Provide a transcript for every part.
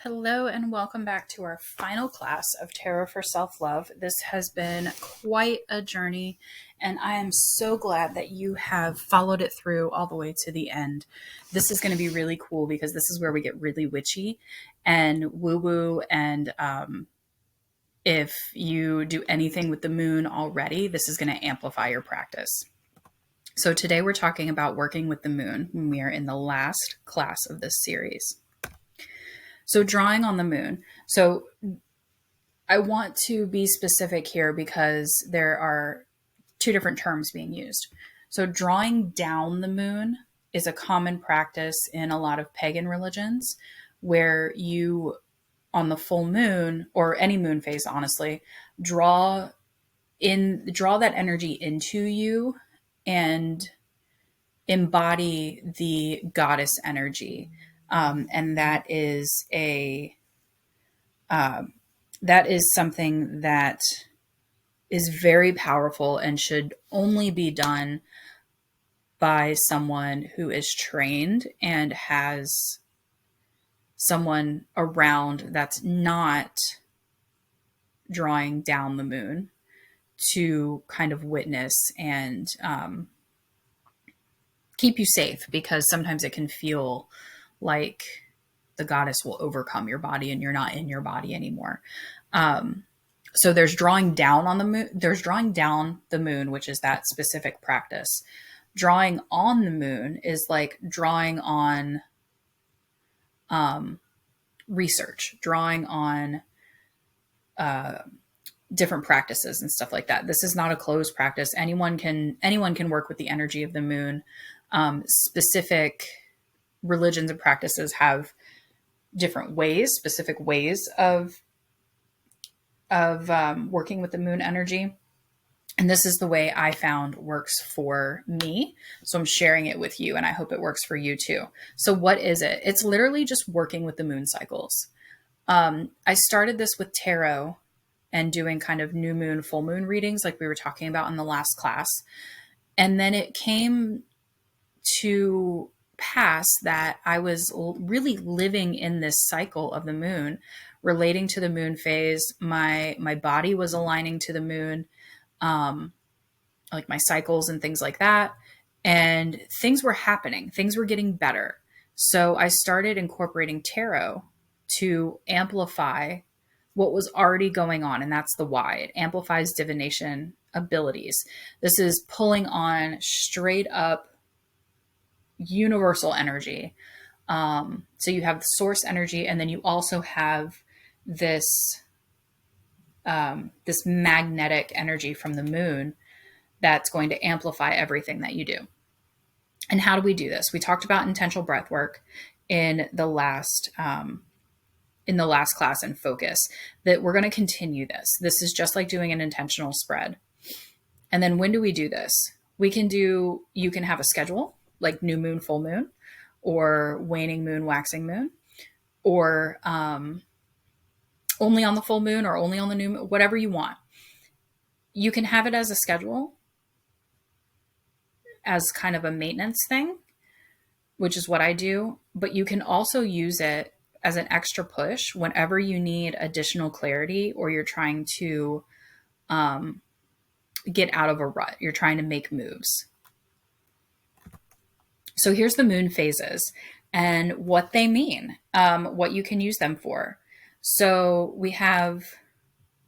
Hello, and welcome back to our final class of Tarot for Self Love. This has been quite a journey, and I am so glad that you have followed it through all the way to the end. This is going to be really cool because this is where we get really witchy and woo woo. And if you do anything with the moon already, this is going to amplify your practice. So, today we're talking about working with the moon when we are in the last class of this series. So drawing on the moon. So I want to be specific here because there are two different terms being used. So drawing down the moon is a common practice in a lot of pagan religions where you, on the full moon or any moon phase, honestly, draw that energy into you and embody the goddess energy. And that is something that is very powerful and should only be done by someone who is trained and has someone around that's not drawing down the moon to kind of witness and keep you safe, because sometimes it can feel like the goddess will overcome your body and you're not in your body anymore. So there's drawing down on the moon. There's drawing down the moon, which is that specific practice. Drawing on the moon is like drawing on research, drawing on different practices and stuff like that. This is not a closed practice. Anyone can work with the energy of the moon. Specific religions and practices have specific ways of working with the moon energy. And this is the way I found works for me. So I'm sharing it with you, and I hope it works for you too. So what is it? It's literally just working with the moon cycles. I started this with tarot and doing kind of new moon, full moon readings like we were talking about in the last class. And then it came to pass that I was really living in this cycle of the moon, relating to the moon phase. My body was aligning to the moon, like my cycles and things like that. And things were happening. Things were getting better. So I started incorporating tarot to amplify what was already going on. And that's the why. It amplifies divination abilities. This is pulling on straight up universal energy. So you have the source energy, and then you also have this magnetic energy from the moon that's going to amplify everything that you do. And how do we do this? We talked about intentional breath work in the last class and focus, that we're going to continue this. This is just like doing an intentional spread. And then when do we do this? You can have a schedule like new moon, full moon, or waning moon, waxing moon, or only on the full moon or only on the new moon, whatever you want. You can have it as a schedule, as kind of a maintenance thing, which is what I do. But you can also use it as an extra push whenever you need additional clarity, or you're trying to get out of a rut. You're trying to make moves. So here's the moon phases and what they mean, what you can use them for. So we have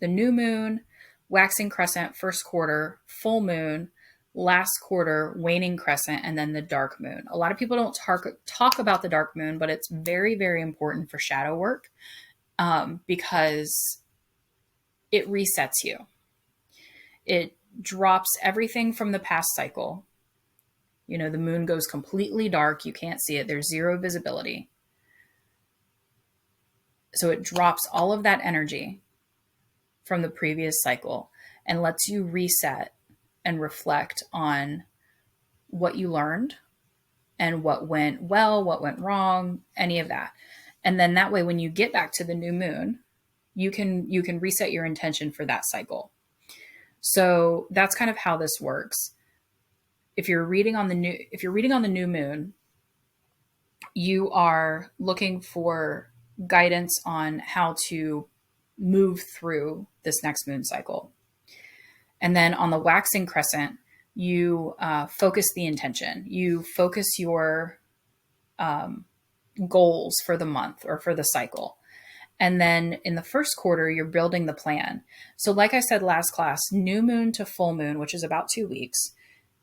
the new moon, waxing crescent, first quarter, full moon, last quarter, waning crescent, and then the dark moon. A lot of people don't talk about the dark moon, but it's very, very important for shadow work because it resets you. It drops everything from the past cycle. You know, the moon goes completely dark. You can't see it. There's zero visibility. So it drops all of that energy from the previous cycle and lets you reset and reflect on what you learned and what went well, what went wrong, any of that. And then that way, when you get back to the new moon, you can reset your intention for that cycle. So that's kind of how this works. If you're reading on the new moon, you are looking for guidance on how to move through this next moon cycle. And then on the waxing crescent, you focus the intention. You focus your goals for the month or for the cycle. And then in the first quarter, you're building the plan. So, like I said last class, new moon to full moon, which is about 2 weeks,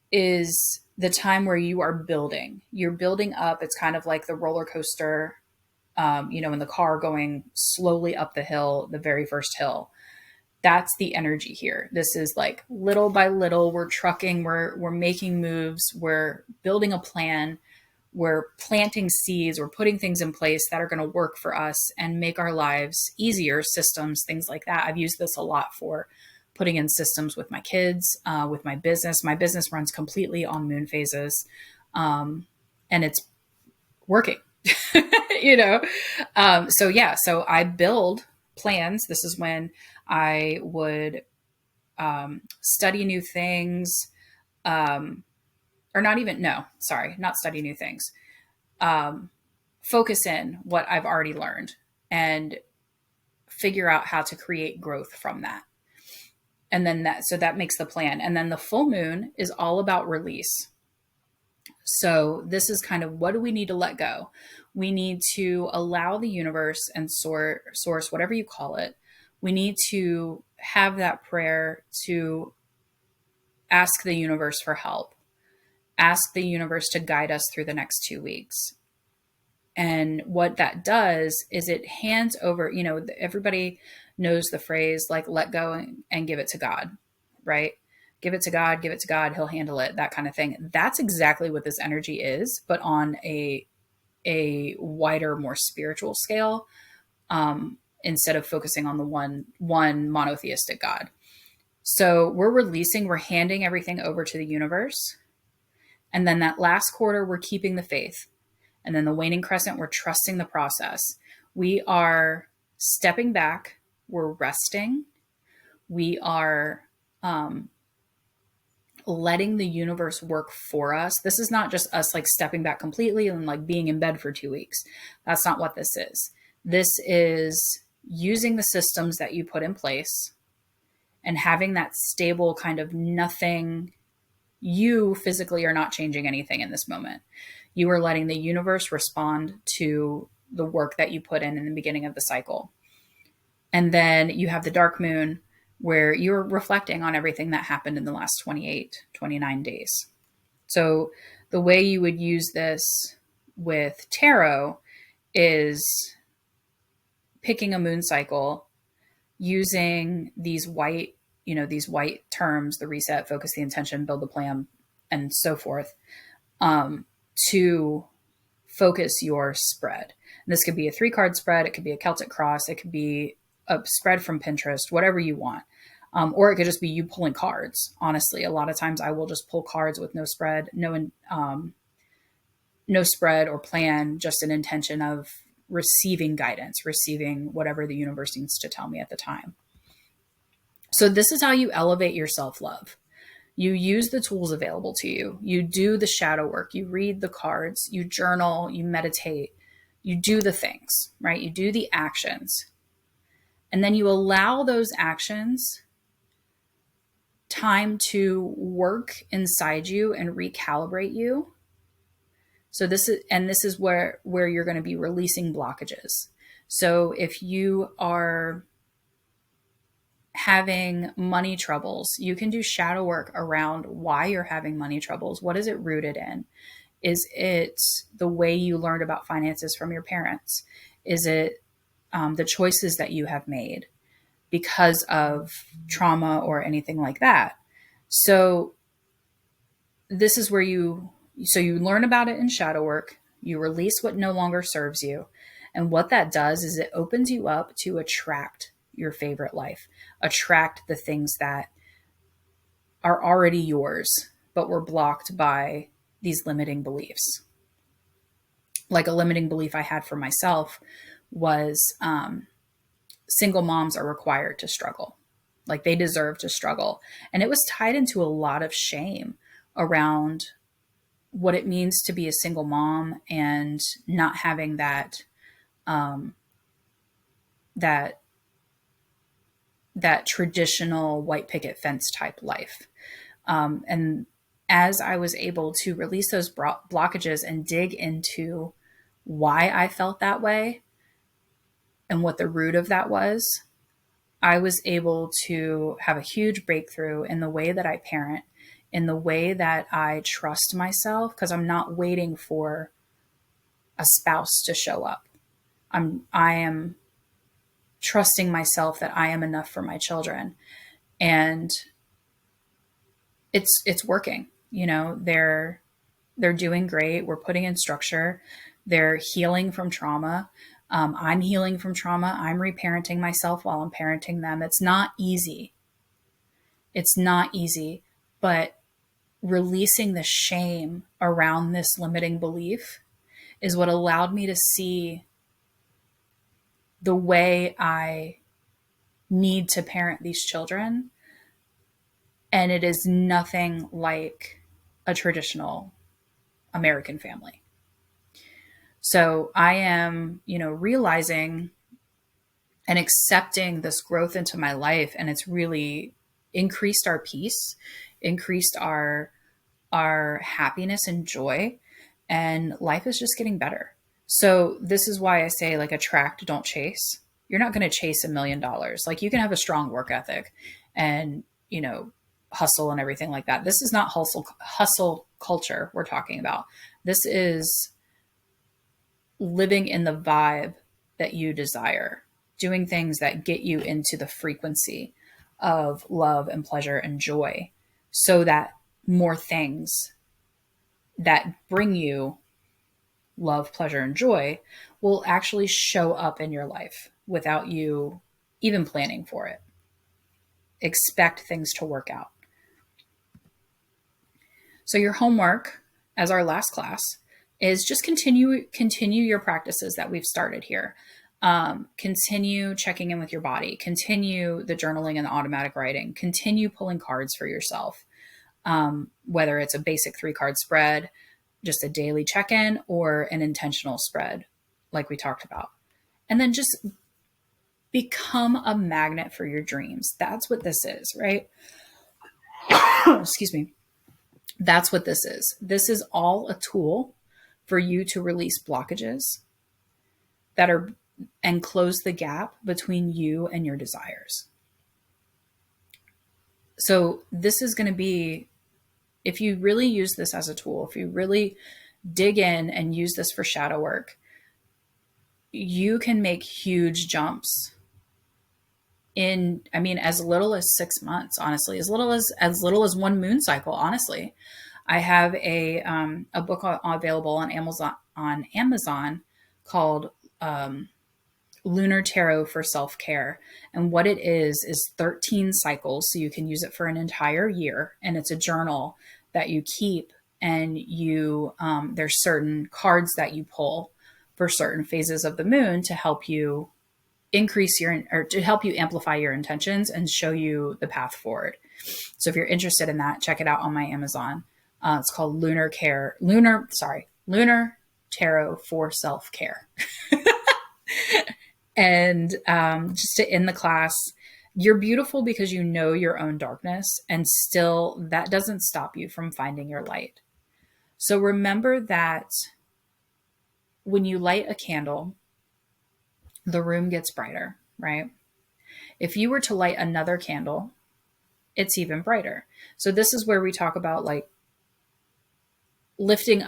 is the time where you are building. You're building up. It's kind of like the roller coaster, in the car going slowly up the hill, the very first hill. That's the energy here. This is like little by little, we're trucking, we're making moves, we're building a plan, we're planting seeds, we're putting things in place that are going to work for us and make our lives easier, systems, things like that. I've used this a lot for putting in systems with my kids, with my business. My business runs completely on moon phases, and it's working. So I build plans. This is when I would study new things, or not even, no, sorry, not study new things. Focus in what I've already learned and figure out how to create growth from that. And then that makes the plan. And then the full moon is all about release. So this is kind of, what do we need to let go? We need to allow the universe and source, whatever you call it. We need to have that prayer to ask the universe for help, ask the universe to guide us through the next 2 weeks. And what that does is it hands over, everybody knows the phrase like, let go and give it to God, right? Give it to God, he'll handle it, that kind of thing. That's exactly what this energy is, but on a wider, more spiritual scale, instead of focusing on the one monotheistic God. So we're handing everything over to the universe. And then that last quarter, we're keeping the faith. And then the waning crescent, we're trusting the process. We are stepping back, we're resting, we are letting the universe work for us. This is not just us like stepping back completely and like being in bed for 2 weeks. That's not what this is. This is using the systems that you put in place and having that stable kind of nothing. You physically are not changing anything in this moment. You are letting the universe respond to the work that you put in the beginning of the cycle. And then you have the dark moon, where you're reflecting on everything that happened in the last 28, 29 days. So the way you would use this with tarot is picking a moon cycle, using these white terms, the reset, focus, the intention, build the plan, and so forth, to focus your spread. And this could be a 3-card spread. It could be a Celtic cross. It could be a spread from Pinterest, whatever you want. Or it could just be you pulling cards. Honestly, a lot of times I will just pull cards with no spread, no spread or plan, just an intention of receiving guidance, receiving whatever the universe needs to tell me at the time. So this is how you elevate your self-love. You use the tools available to you. You do the shadow work. You read the cards. You journal. You meditate. You do the things, right? You do the actions. And then you allow those actions time to work inside you and recalibrate you. So this is where you're going to be releasing blockages. So if you are having money troubles, you can do shadow work around why you're having money troubles. What is it rooted in? Is it the way you learned about finances from your parents? Is it the choices that you have made because of trauma or anything like that? So this is where you learn about it in shadow work, you release what no longer serves you. And what that does is it opens you up to attract your favorite life, attract the things that are already yours, but were blocked by these limiting beliefs. Like a limiting belief I had for myself was single moms are required to struggle. Like they deserve to struggle. And it was tied into a lot of shame around what it means to be a single mom and not having that that traditional white picket fence type life. And as I was able to release those blockages and dig into why I felt that way and what the root of that was, I was able to have a huge breakthrough in the way that I parent, in the way that I trust myself, because I'm not waiting for a spouse to show up. I am trusting myself that I am enough for my children. And it's working. You know, they're doing great. We're putting in structure. They're healing from trauma. I'm healing from trauma. I'm reparenting myself while I'm parenting them. It's not easy. It's not easy, but releasing the shame around this limiting belief is what allowed me to see the way I need to parent these children. And it is nothing like a traditional American family. So I am, realizing and accepting this growth into my life, and it's really increased our peace, increased our happiness and joy, and life is just getting better. So this is why I say, like, attract, don't chase. You're not going to chase $1 million. Like, you can have a strong work ethic and, hustle and everything like that. This is not hustle culture we're talking about. This is living in the vibe that you desire, doing things that get you into the frequency of love and pleasure and joy, so that more things that bring you love, pleasure, and joy will actually show up in your life without you even planning for it. Expect things to work out. So your homework, as our last class, is just continue your practices that we've started here. Continue checking in with your body. Continue the journaling and the automatic writing. Continue pulling cards for yourself, whether it's a basic 3-card spread, just a daily check-in, or an intentional spread like we talked about. And then just become a magnet for your dreams. That's what this is, right? Excuse me. That's what this is. This is all a tool for you to release blockages and close the gap between you and your desires. So this is going to be, if you really use this as a tool, if you really dig in and use this for shadow work, you can make huge jumps in, as little as 6 months, honestly, as little as 1 moon cycle. Honestly, I have a book available on Amazon called Lunar Tarot for Self-Care. And what it is 13 cycles. So you can use it for an entire year. And it's a journal that you keep, and there's certain cards that you pull for certain phases of the moon to help you to help you amplify your intentions and show you the path forward. So if you're interested in that, check it out on my Amazon. It's called Lunar Tarot for Self-Care. And just to end the class, you're beautiful because you know your own darkness, and still that doesn't stop you from finding your light. So remember that when you light a candle, the room gets brighter, right? If you were to light another candle, it's even brighter. So this is where we talk about, like, lifting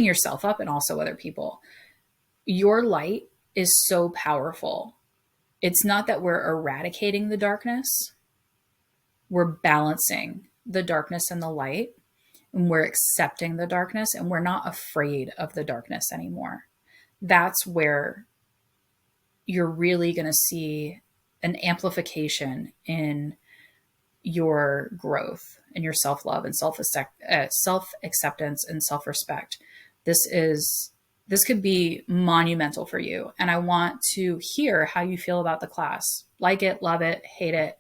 yourself up and also other people. Your light is so powerful. It's not that we're eradicating the darkness. We're balancing the darkness and the light, and we're accepting the darkness, and we're not afraid of the darkness anymore. That's where you're really going to see an amplification in your growth and your self-love and self-acceptance and self-respect. This could be monumental for you. And I want to hear how you feel about the class. Like it, love it, hate it,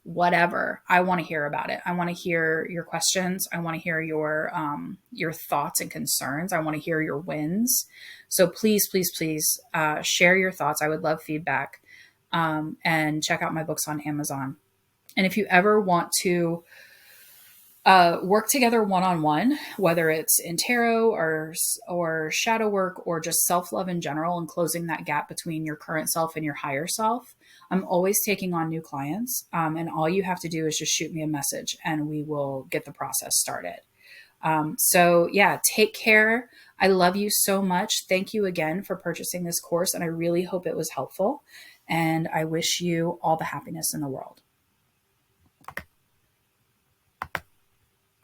whatever. I want to hear about it. I want to hear your questions. I want to hear your thoughts and concerns. I want to hear your wins. So please, please, please share your thoughts. I would love feedback. and check out my books on Amazon. And if you ever want to work together one-on-one, whether it's in tarot or shadow work or just self-love in general and closing that gap between your current self and your higher self, I'm always taking on new clients. And all you have to do is just shoot me a message and we will get the process started. So yeah, take care. I love you so much. Thank you again for purchasing this course. And I really hope it was helpful. And I wish you all the happiness in the world.